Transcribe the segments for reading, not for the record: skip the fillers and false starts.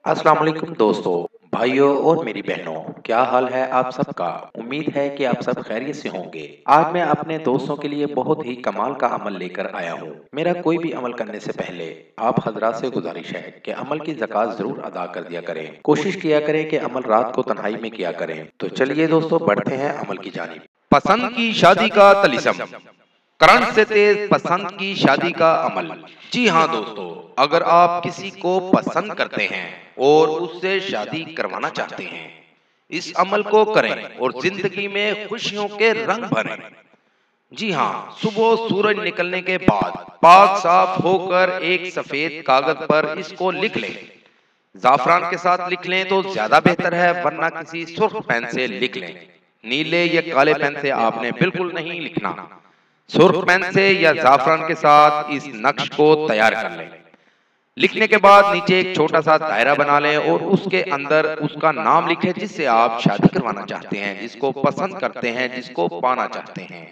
अस्सलाम वालेकुम दोस्तों, भाइयों और मेरी बहनों, क्या हाल है आप सबका? उम्मीद है कि आप सब खैरियत से होंगे। आज मैं अपने दोस्तों के लिए बहुत ही कमाल का अमल लेकर आया हूँ। मेरा कोई भी अमल करने से पहले आप हजरात से गुजारिश है कि अमल की ज़कात ज़रूर अदा कर दिया करें। कोशिश किया करें कि अमल रात को तन्हाई में किया करें। तो चलिए दोस्तों, बढ़ते हैं अमल की जानिब। पसंद की शादी का तलिस्म, करंट से तेज पसंद की शादी का अमल। जी हाँ दोस्तों, अगर आप किसी को पसंद करते हैं और उससे शादी करवाना चाहते हैं, इस अमल को करें और जिंदगी में खुशियों के रंग भरें। जी हाँ, सुबह सूरज निकलने के बाद पाक साफ होकर एक सफेद कागज पर इसको लिख लें। जाफरान के साथ लिख लें तो ज्यादा बेहतर है, वरना किसी सुर्ख पेन से लिख लें। नीले या काले पेन से आपने बिल्कुल नहीं लिखना। सुर्ख पेन से या जाफरान के साथ इस नक्श को तैयार कर लें। लिखने के बाद नीचे एक छोटा सा दायरा बना लें और उसके अंदर उसका नाम लिखें जिससे आप शादी करवाना चाहते हैं, जिसको पसंद करते हैं, जिसको पाना चाहते हैं।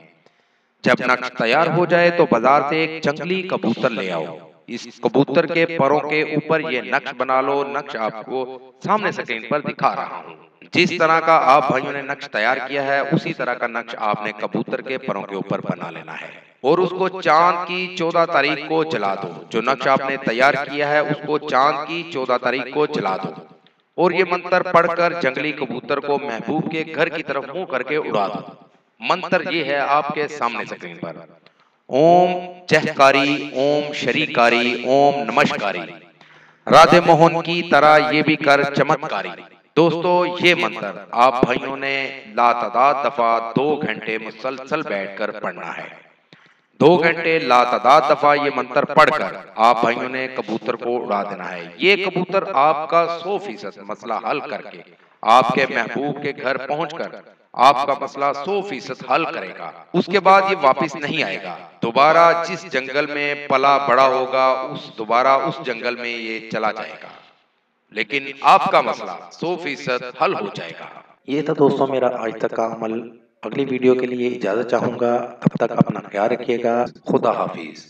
जब नक्श तैयार हो जाए तो बाजार से एक जंगली कबूतर ले आओ। इस कबूतर के परों के ऊपर ये नक्श बना लो। नक्श आपको सामने स्क्रीन पर दिखा रहा हूँ। जिस तरह का आप भाइयों ने नक्श तैयार किया है, उसी तरह का नक्श आपने कबूतर के परों के ऊपर बना लेना है और उसको चांद की 14 तारीख को जला दो। जो नक्श आपने तैयार किया है उसको चांद की 14 तारीख को जला दो और ये मंत्र पढ़कर जंगली कबूतर को महबूब के घर की तरफ मुंह करके उड़ा दो। मंत्र ये है आपके सामने स्क्रीन पर। ओम चहकारी, ओम शरीकारी, ओम नमस्कारी, राधे मोहन की तरह ये भी कर चमत्कारी। दोस्तों, ये मंत्र आप भाइयों ने लातादाद दफा 2 घंटे मुसलसल बैठकर पढ़ना है। 2 घंटे लातादाद दफा ये मंत्र पढ़कर आप भाइयों ने कबूतर को उड़ा देना है। ये कबूतर आपका 100% मसला हल करके आपके महबूब के घर पहुंचकर आपका मसला 100% हल करेगा। उसके बाद ये वापस नहीं आएगा। दोबारा जिस जंगल में पला बड़ा होगा दोबारा उस जंगल में ये चला जाएगा, लेकिन आपका मसला 100% हल हो जाएगा। ये था दोस्तों मेरा आज तक का अमल। अगली वीडियो के लिए इजाज़त चाहूँगा। तब तक अपना ख्याल रखिएगा। खुदा हाफिज़।